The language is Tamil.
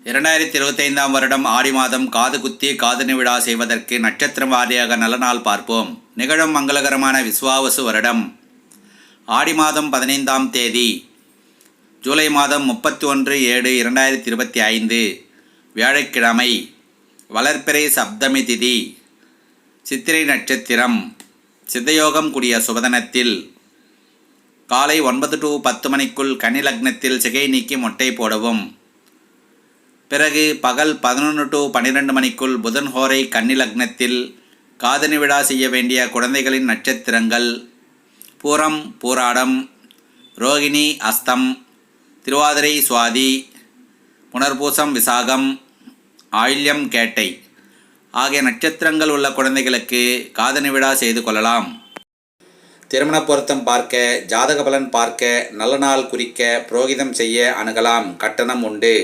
2025 வருடம் ஆடி மாதம் காது குத்தி காதணி விழா செய்வதற்கு நட்சத்திரம் வாரியாக நல்ல நாள் பார்ப்போம். நிகழும் மங்களகரமான விஸ்வாவசு வருடம் ஆடி மாதம் 15ஆம் தேதி ஜூலை மாதம் 31/7/2025 வியாழக்கிழமை, வளர்பிறை சப்தமி திதி, சித்திரை நட்சத்திரம், சித்தயோகம் கூடிய சுபதனத்தில் காலை 9 to 10 மணிக்குள் கன்னி லக்னத்தில் சிகை நீக்கி மொட்டை போடவும். பிறகு பகல் 11 to 12 மணிக்குள் புதன் ஹோரை கன்னி லக்னத்தில் காதணி விழா செய்ய வேண்டிய குழந்தைகளின் நட்சத்திரங்கள் பூரம், பூராடம், ரோகிணி, அஸ்தம், திருவாதிரை, சுவாதி, புனர்பூசம், விசாகம், ஆயில்யம், கேட்டை ஆகிய நட்சத்திரங்கள் உள்ள குழந்தைகளுக்கு காதணி விழா செய்து கொள்ளலாம். திருமண பொருத்தம் பார்க்க, ஜாதக பலன் பார்க்க, நல்ல நாள் குறிக்க புரோகிதம் செய்ய அணுகலாம். கட்டணம் உண்டு.